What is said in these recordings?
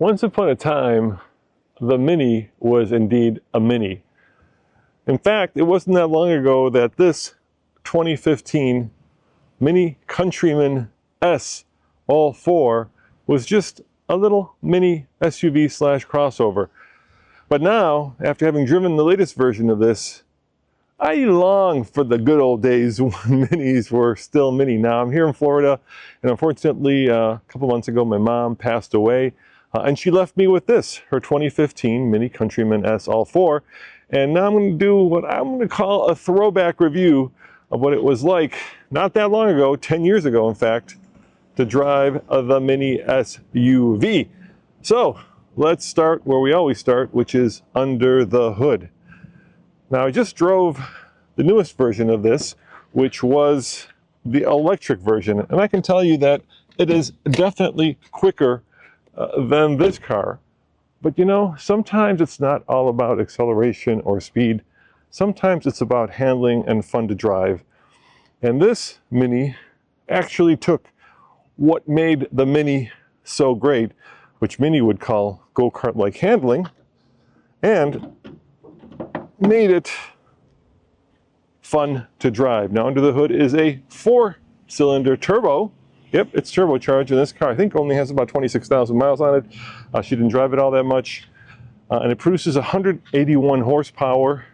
Once upon a time, the Mini was indeed a Mini. In fact, it wasn't that long ago that this 2015 Mini Countryman S all 4 was just a little mini SUV slash crossover. But now, after having driven the latest version of this, I long for the good old days when Minis were still Mini. Now I'm here in Florida, and unfortunately a couple months ago my mom passed away, and she left me with this, her 2015 Mini Countryman S all 4. And now I'm going to do what I'm going to call a throwback review of what it was like not that long ago, 10 years ago in fact, to drive the Mini SUV. So let's start where we always start, which is under the hood. Now I just drove the newest version of this, which was the electric version, and I can tell you that it is definitely quicker than this car. But you know, sometimes it's not all about acceleration or speed. Sometimes it's about handling and fun to drive. And this Mini actually took what made the Mini so great, which Mini would call go-kart-like handling, and made it fun to drive. Now under the hood is a 4-cylinder turbo. Yep, it's turbocharged, and this car I think only has about 26,000 miles on it. She didn't drive it all that much. And it produces 181 horsepower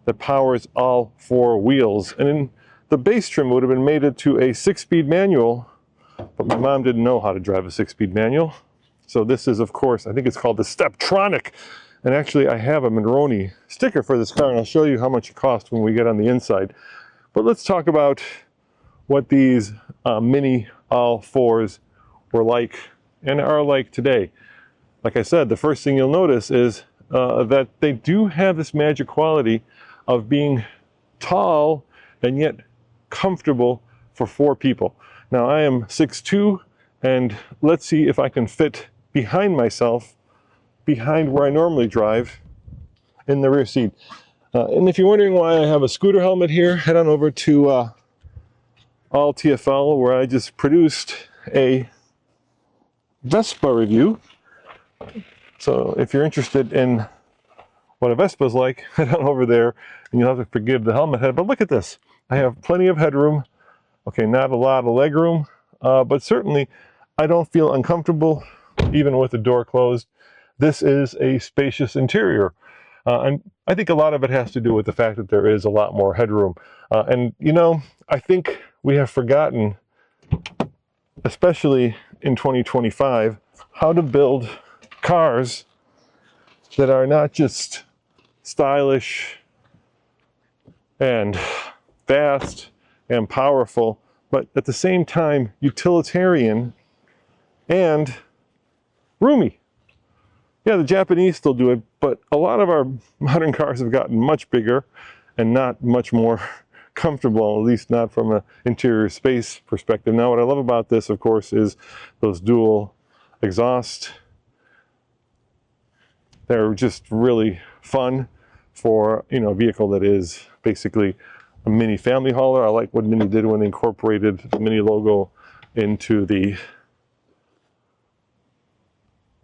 that powers all 4 wheels. And in the base trim would have been mated to a 6-speed manual, but my mom didn't know how to drive a 6-speed manual. So this is, of course, I think it's called the Steptronic. And actually I have a Monroney sticker for this car, and I'll show you how much it costs when we get on the inside. But let's talk about what these Mini all 4s were like and are like today. Like I said, the first thing you'll notice is that they do have this magic quality of being tall and yet comfortable for 4 people. Now I am 6'2", and let's see if I can fit behind myself, behind where I normally drive, in the rear seat. And if you're wondering why I have a scooter helmet here, head on over to All TFL, where I just produced a Vespa review. So if you're interested in what a Vespa is like, head on over there, and you'll have to forgive the helmet head. But look at this. I have plenty of headroom. Okay, not a lot of leg room, but certainly I don't feel uncomfortable even with the door closed. This is a spacious interior. And I think a lot of it has to do with the fact that there is a lot more headroom. And you know, I think we have forgotten, especially in 2025, how to build cars that are not just stylish and fast and powerful, but at the same time utilitarian and roomy. Yeah, the Japanese still do it, but a lot of our modern cars have gotten much bigger and not much more comfortable, at least not from an interior space perspective. Now, what I love about this, of course, is those dual exhaust. They're just really fun for, you know, a vehicle that is basically a Mini family hauler. I like what Mini did when they incorporated the Mini logo into the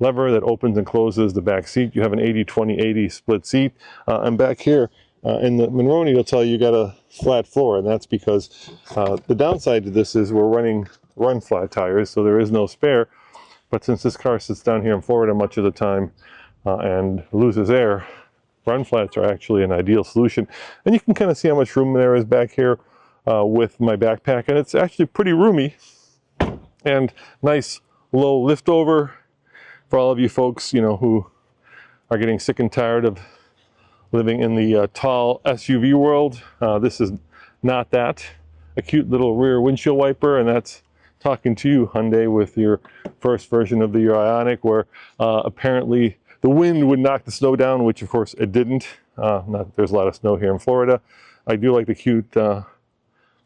lever that opens and closes the back seat. You have an 80-20-80 split seat. And back here in the Monroney, it'll tell you got a flat floor, and that's because the downside to this is we're running run flat tires, so there is no spare. But since this car sits down here in Florida much of the time and loses air, run flats are actually an ideal solution. And you can kind of see how much room there is back here with my backpack, and it's actually pretty roomy and nice low liftover. For all of you folks, you know, who are getting sick and tired of living in the tall SUV world, this is not that. A cute little rear windshield wiper, and that's talking to you, Hyundai, with your first version of the Ioniq, where apparently the wind would knock the snow down, which of course it didn't. Not that there's a lot of snow here in Florida. I do like the cute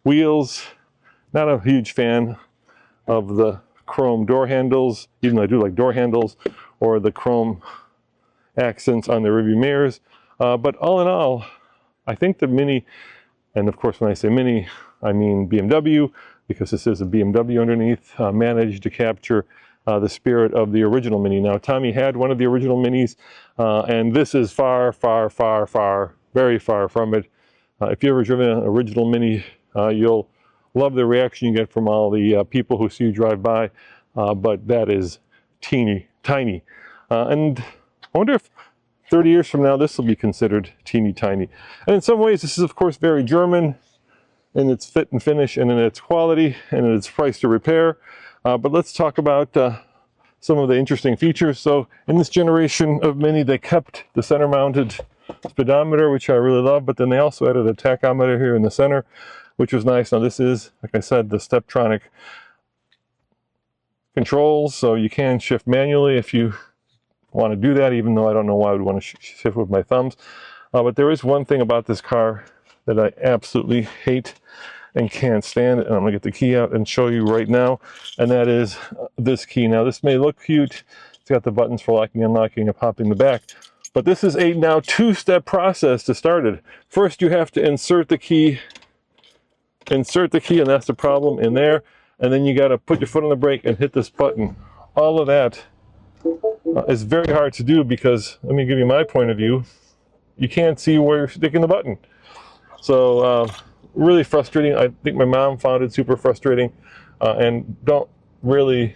wheels. Not a huge fan of the chrome door handles, even though I do like door handles, or the chrome accents on the rearview mirrors. But all in all, I think the Mini, and of course when I say Mini, I mean BMW, because this is a BMW underneath, managed to capture the spirit of the original Mini. Now, Tommy had one of the original Minis, and this is far, far, far, far, very far from it. If you've ever driven an original Mini, you'll love the reaction you get from all the people who see you drive by, but that is teeny tiny. And I wonder if 30 years from now this will be considered teeny tiny. And in some ways this is of course very German in its fit and finish and in its quality and in its price to repair. But let's talk about some of the interesting features. So in this generation of Mini, they kept the center mounted speedometer, which I really love, but then they also added a tachometer here in the center, which was nice. Now this is, like I said, the Steptronic controls, so you can shift manually if you want to do that, even though I don't know why I would want to shift with my thumbs. But there is one thing about this car that I absolutely hate and can't stand, and I'm going to get the key out and show you right now, and that is this key. Now this may look cute, it's got the buttons for locking, unlocking, and popping the back, but this is a now two-step process to start it. First you have to insert the key, and that's the problem in there, and then you got to put your foot on the brake and hit this button. All of that is very hard to do because, let me give you my point of view, you can't see where you're sticking the button. So really frustrating. I think my mom found it super frustrating, and don't really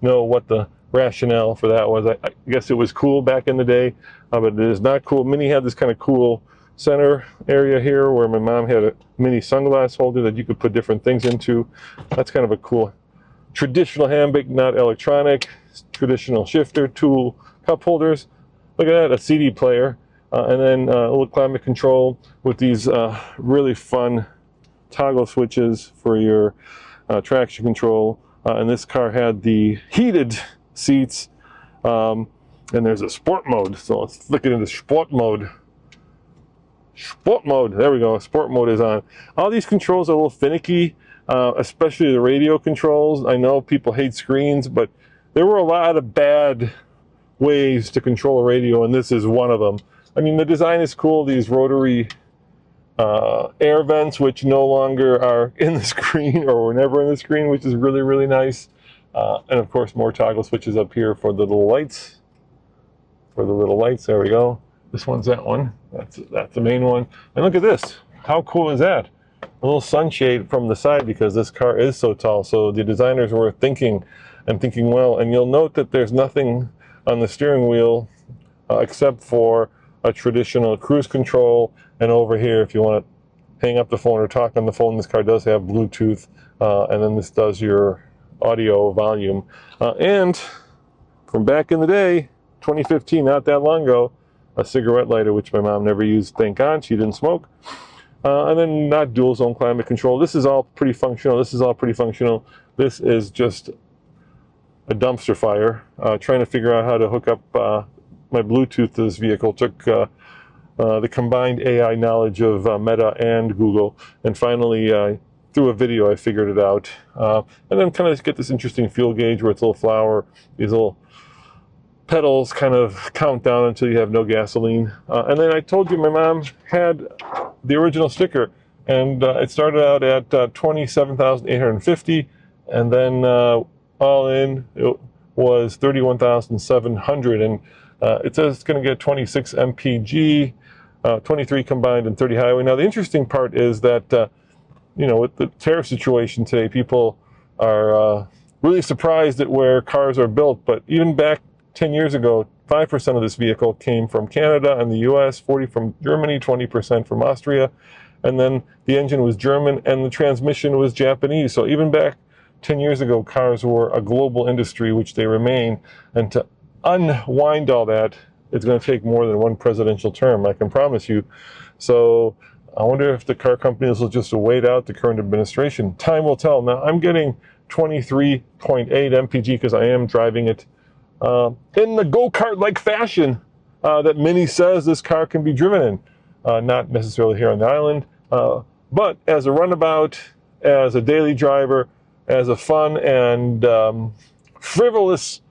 know what the rationale for that was. I guess it was cool back in the day, but it is not cool. Mini had this kind of cool center area here where my mom had a mini sunglass holder that you could put different things into. That's kind of a cool traditional handbrake, not electronic, traditional shifter, tool, cup holders. Look at that, a CD player, and then a little climate control with these really fun toggle switches for your traction control. And this car had the heated seats, and there's a sport mode, so let's flick it into sport mode. Sport mode, there we go, sport mode is on. All these controls are a little finicky, especially the radio controls. I know people hate screens, but there were a lot of bad ways to control a radio, and this is one of them. I mean, the design is cool, these rotary air vents, which no longer are in the screen or were never in the screen, which is really, really nice. And of course, more toggle switches up here for the little lights. There we go. This one's that one. That's the main one. And look at this. How cool is that? A little sunshade from the side because this car is so tall. So the designers were thinking well. And you'll note that there's nothing on the steering wheel except for a traditional cruise control. And over here, if you want to hang up the phone or talk on the phone, this car does have Bluetooth. And then this does your audio volume. And from back in the day, 2015, not that long ago, a cigarette lighter, which my mom never used, thank God, she didn't smoke. And then not dual zone climate control. This is all pretty functional. This is just a dumpster fire. Trying to figure out how to hook up my Bluetooth to this vehicle took the combined AI knowledge of Meta and Google. And finally, through a video, I figured it out. And then kind of get this interesting fuel gauge where it's a little flower, these little pedals kind of count down until you have no gasoline. And then I told you my mom had the original sticker, and it started out at $27,850, and then all in it was $31,700, and it says it's going to get 26 mpg, 23 combined and 30 highway. Now the interesting part is that you know, with the tariff situation today, people are really surprised at where cars are built, but even back 10 years ago, 5% of this vehicle came from Canada and the US, 40% from Germany, 20% from Austria, and then the engine was German and the transmission was Japanese. So even back 10 years ago, cars were a global industry, which they remain, and to unwind all that, it's going to take more than one presidential term, I can promise you. So I wonder if the car companies will just wait out the current administration. Time will tell. Now, I'm getting 23.8 mpg because I am driving it in the go-kart-like fashion that Mini says this car can be driven in. Not necessarily here on the island, but as a runabout, as a daily driver, as a fun and frivolous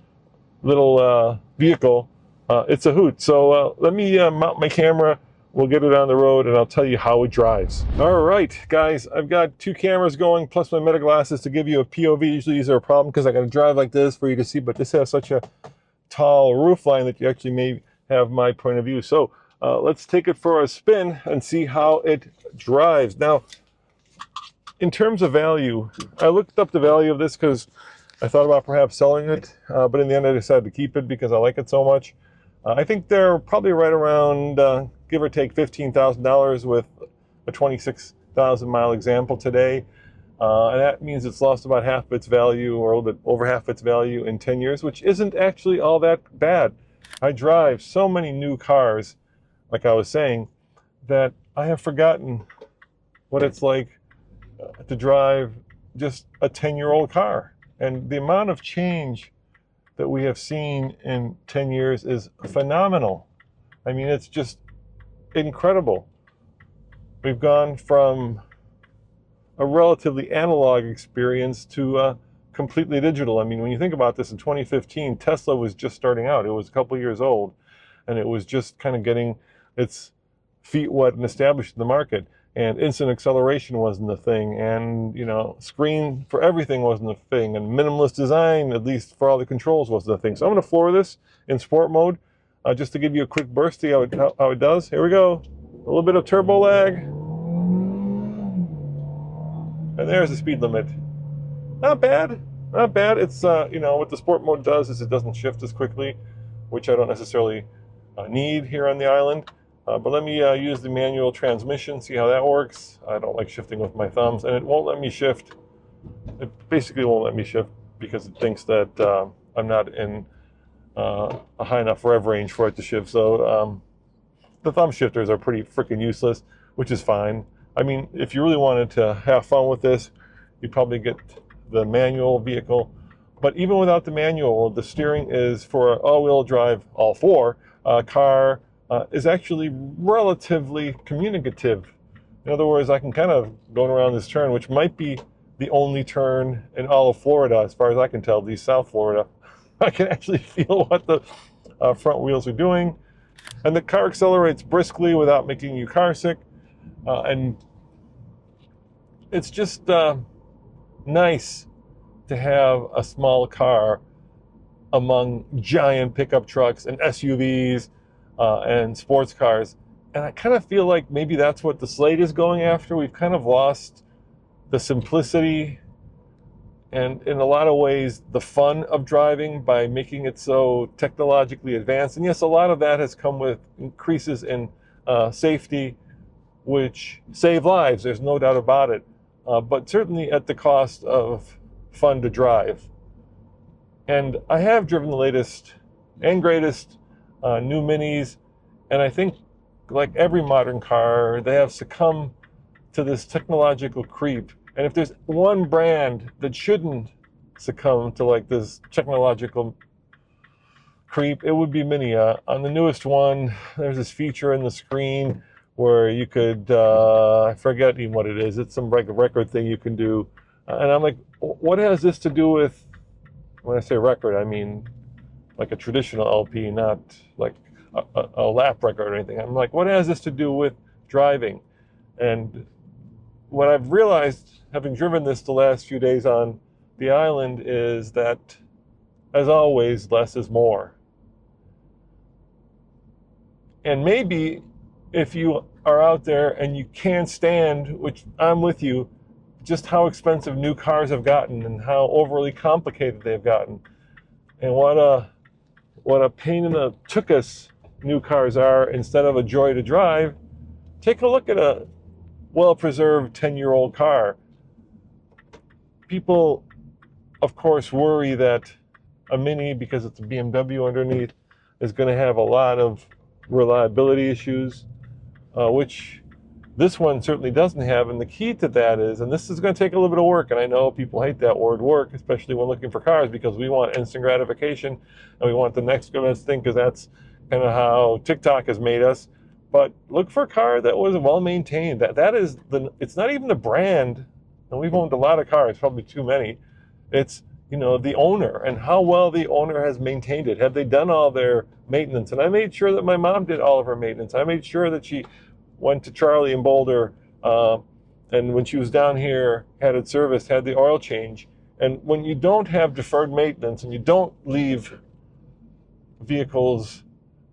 little vehicle, it's a hoot. So let me mount my camera we'll get it on the road and I'll tell you how it drives. All right, guys, I've got 2 cameras going plus my meta glasses to give you a POV. Usually these are a problem because I got to drive like this for you to see, but this has such a tall roof line that you actually may have my point of view. So let's take it for a spin and see how it drives. Now, in terms of value, I looked up the value of this because I thought about perhaps selling it, but in the end I decided to keep it because I like it so much. I think they're probably right around, give or take, $15,000 with a 26,000 mile example today. And that means it's lost about half of its value, or a little bit over half its value in 10 years, which isn't actually all that bad. I drive so many new cars, like I was saying, that I have forgotten what it's like to drive just a 10-year-old car. And the amount of change that we have seen in 10 years is phenomenal. I mean, it's just incredible. We've gone from a relatively analog experience to completely digital. I mean, when you think about this, in 2015, Tesla was just starting out. It was a couple years old, and it was just kind of getting its feet wet and established in the market. And instant acceleration wasn't a thing, and screen for everything wasn't a thing, and minimalist design, at least for all the controls, wasn't a thing. So I'm going to floor this in sport mode, just to give you a quick burst, see how it does. Here we go. A little bit of turbo lag, and there's the speed limit. Not bad, not bad. It's what the sport mode does is it doesn't shift as quickly, which I don't necessarily need here on the island. But let me use the manual transmission, see how that works. I don't like shifting with my thumbs, and it won't let me shift. It basically won't let me shift because it thinks that I'm not in a high enough rev range for it to shift. So the thumb shifters are pretty freaking useless, which is fine. I mean, if you really wanted to have fun with this, you'd probably get the manual vehicle. But even without the manual, the steering is for all-wheel drive, all four car. Is actually relatively communicative. In other words, I can kind of go around this turn, which might be the only turn in all of Florida, as far as I can tell, at least South Florida. I can actually feel what the front wheels are doing. And the car accelerates briskly without making you car sick. And it's just nice to have a small car among giant pickup trucks and SUVs and sports cars. And I kind of feel like maybe that's what the Slate is going after. We've kind of lost the simplicity and, in a lot of ways, the fun of driving by making it so technologically advanced. And yes, a lot of that has come with increases in safety, which save lives, there's no doubt about it, but certainly at the cost of fun to drive. And I have driven the latest and greatest new Minis, and I think, like every modern car, they have succumbed to this technological creep. And if there's one brand that shouldn't succumb to like this technological creep, it would be Mini. On the newest one, there's this feature in the screen where you could, I forget even what it is, it's some record thing you can do. And I'm like, what has this to do with, when I say record, I mean like a traditional LP, not like a lap record or anything. I'm like, what has this to do with driving? And what I've realized, having driven this the last few days on the island, is that, as always, less is more. And maybe if you are out there and you can't stand, which I'm with you, just how expensive new cars have gotten and how overly complicated they've gotten, and what a pain in the tuchus new cars are instead of a joy to drive, take a look at a well-preserved 10-year-old car. People, of course, worry that a Mini, because it's a BMW underneath, is going to have a lot of reliability issues, which this one certainly doesn't have. And the key to that is, and this is going to take a little bit of work, and I know people hate that word work, especially when looking for cars, because we want instant gratification and we want the next best thing, because that's kind of how TikTok has made us. But look for a car that was well maintained. That is it's not even the brand, and we've owned a lot of cars, probably too many. It's the owner and how well the owner has maintained it. Have they done all their maintenance. And I made sure that my mom did all of her maintenance. I made sure that she went to Charlie in Boulder, and when she was down here, had it serviced, had the oil change. And when you don't have deferred maintenance and you don't leave vehicles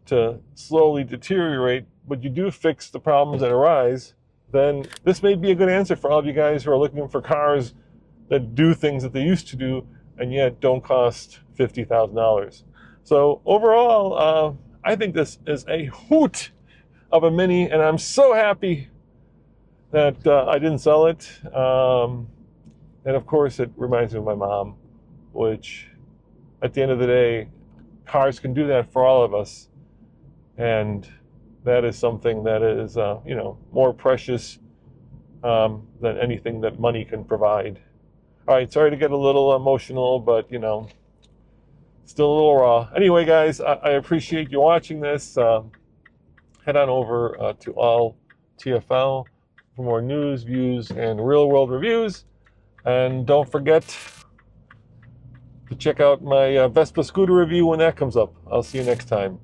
to slowly deteriorate, but you do fix the problems that arise, then this may be a good answer for all of you guys who are looking for cars that do things that they used to do and yet don't cost $50,000. So overall, I think this is a hoot of a Mini, and I'm so happy that I didn't sell it. And of course, it reminds me of my mom, which at the end of the day, cars can do that for all of us. And that is something that is, more precious than anything that money can provide. All right, sorry to get a little emotional, but, still a little raw. Anyway, guys, I appreciate you watching this. Head on over to all TFL for more news, views, and real-world reviews. And don't forget to check out my Vespa scooter review when that comes up. I'll see you next time.